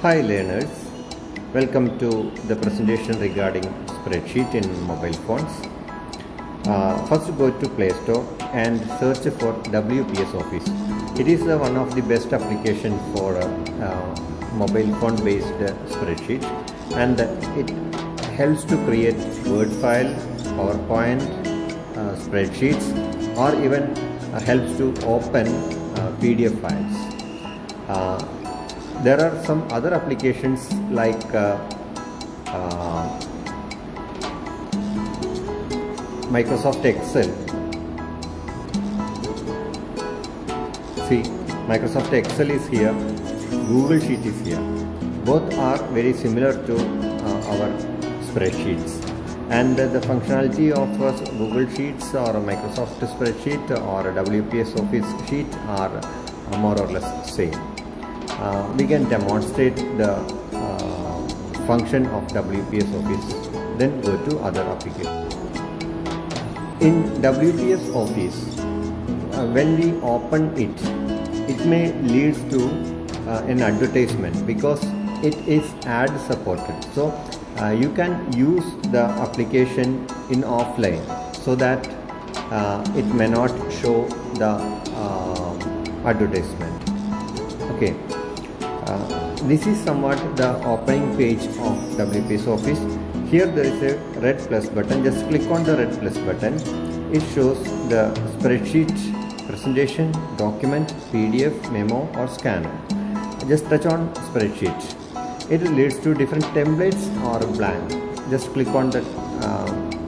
Hi learners, welcome to the presentation regarding spreadsheet in mobile phones. First go to Play Store and search for WPS Office. It is one of the best application for mobile phone based spreadsheet, and it helps to create Word file, PowerPoint, spreadsheets, or even helps to open PDF files. There are some other applications like Microsoft Excel. See, Microsoft Excel is here, Google Sheet is here. Both are very similar to our spreadsheets, and the functionality of Google Sheets or Microsoft Spreadsheet or WPS Office Sheet are more or less same. We can demonstrate the function of WPS Office, then go to other applications. In WPS Office, when we open it, it may lead to an advertisement because it is ad supported. So you can use the application in offline so that it may not show the advertisement. Okay. This is somewhat the opening page of WPS Office. Here there is a red plus button. Just click on the red plus button. It shows the spreadsheet, presentation, document, PDF, memo or scanner. Just touch on spreadsheet. It leads to different templates or blank. Just click on that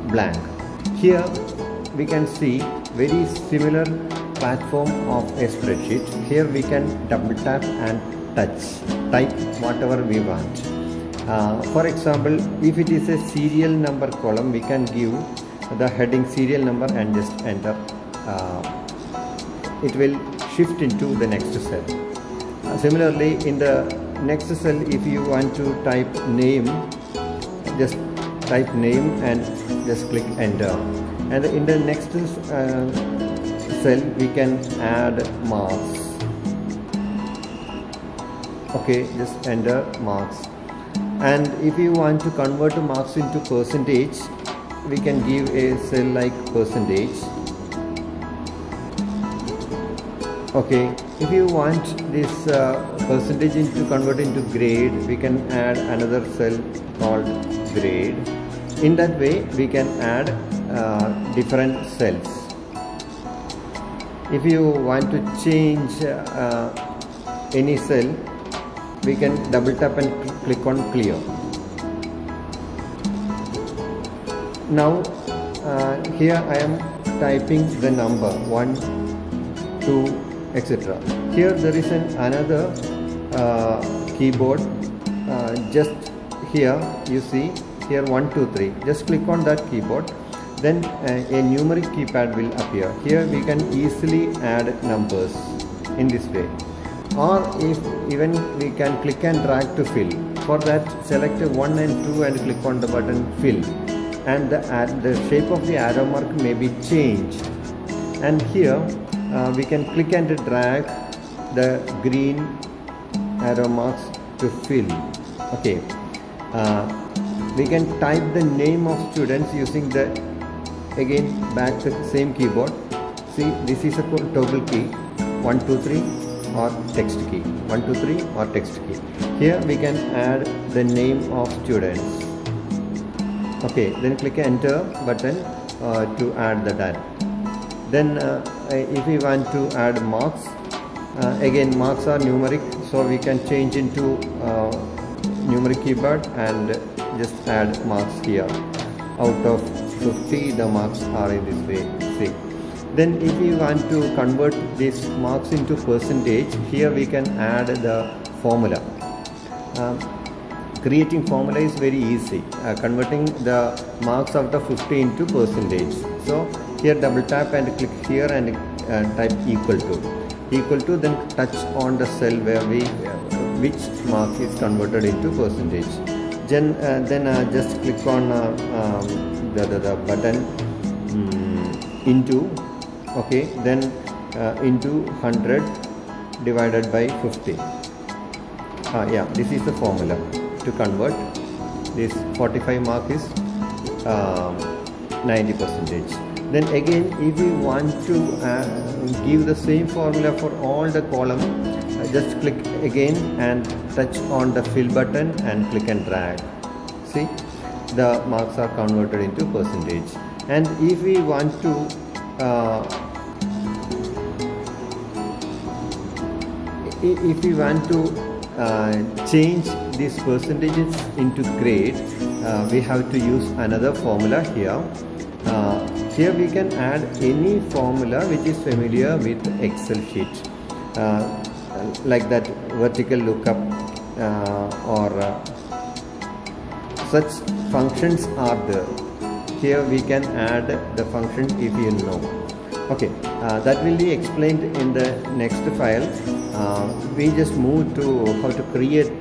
blank. Here we can see very similar platform of a spreadsheet. Here we can double tap and type whatever we want. For example, if it is a serial number column, we can give the heading serial number and just enter. It will shift into the next cell. Similarly, in the next cell, if you want to type name, just type name and just click enter. And in the next cell, we can add marks. Okay, just enter marks. And if you want to convert marks into percentage, we can give a cell like percentage. Okay, if you want this percentage to convert into grade, we can add another cell called grade. In that way, we can add different cells. If you want to change any cell, we can double tap and click on clear. Now here I am typing the number 1, 2, etc. Here there is another keyboard. Just here you see here 1, 2, 3. Just click on that keyboard. Then a numeric keypad will appear. Here we can easily add numbers in this way. Or if even we can click and drag to fill. For that, select 1 and 2 and click on the button fill, and the shape of the arrow mark may be changed. And here we can click and drag the green arrow marks to fill. Okay, we can type the name of students using the back the same keyboard. See, this is a toggle key, 1, 2, 3. Or text key, 1, 2, 3 or text key. Here we can add the name of students. Okay, then click enter button to add the data. Then if we want to add marks, again marks are numeric, so we can change into numeric keyboard and just add marks here. Out of 50, the marks are in this way. See. Then if we want to convert these marks into percentage, here we can add the formula. Creating formula is very easy. Converting the marks out of 50 into percentage. So here double tap and click here and type equal to. Equal to, then touch on the cell where which mark is converted into percentage. Then just click on the button into. Okay, then into 100 divided by 50. Yeah, this is the formula to convert. This 45 mark is 90%. Then again, if we want to give the same formula for all the column, just click again and touch on the fill button and click and drag. See, the marks are converted into percentage. And if we want to change these percentages into grade, we have to use another formula here. Here we can add any formula which is familiar with Excel sheet, like that vertical lookup or such functions are there. Here we can add the function if you know. Okay, that will be explained in the next file. We just move to how to create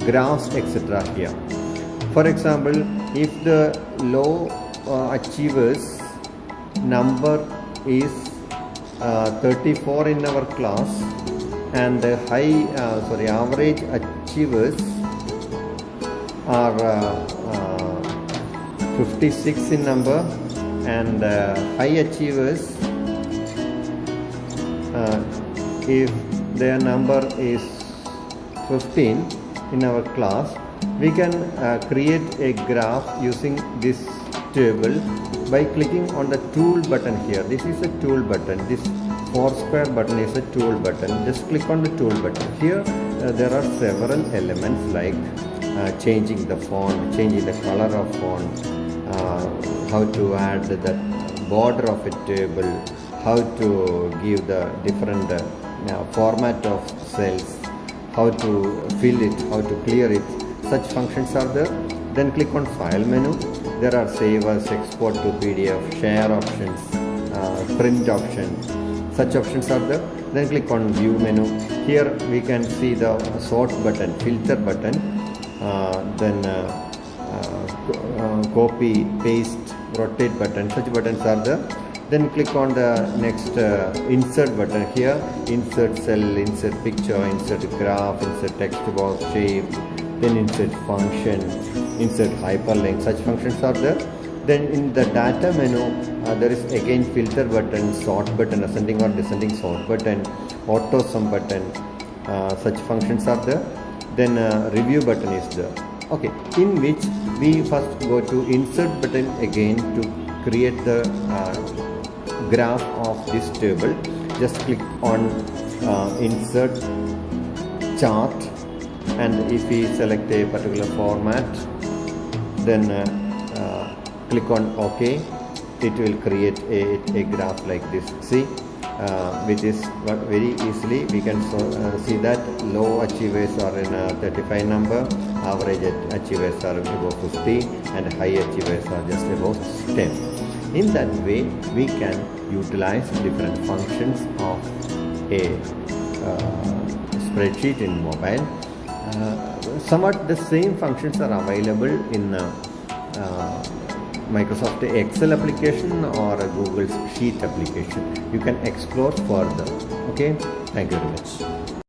graphs, etc. here. For example, if the low achievers number is 34 in our class, and the average achievers are 56 in number, and high achievers, if their number is 15 in our class, we can create a graph using this table by clicking on the tool button here. This is a tool button. This 4 square button is a tool button. Just click on the tool button. Here there are several elements like changing the font, changing the color of font, how to add the border of a table, how to give the different format of cells, how to fill it, how to clear it. Such functions are there. Then click on file menu. There are save as, export to PDF, share options, print option. Such options are there. Then click on view menu. Here we can see the sort button, filter button, then copy, paste, rotate button. Such buttons are there. Then click on the next insert button here. Insert cell, insert picture, insert graph, insert text box, shape, then insert function, insert hyperlink. Such functions are there. Then in the data menu, there is again filter button, sort button, ascending or descending sort button, auto sum button. Such functions are there. Then review button is there. Okay, in which we first go to insert button again to create the graph of this table. Just click on insert chart, and if we select a particular format, then click on OK, it will create a graph like this. See, with this very easily we can see that low achievers are in a 35 number, average achievers are above 50, and high achievers are just above 10. In that way we can utilize different functions of a spreadsheet in mobile. Somewhat the same functions are available in Microsoft Excel application or a Google Sheet application. You can explore further. Okay, thank you very much.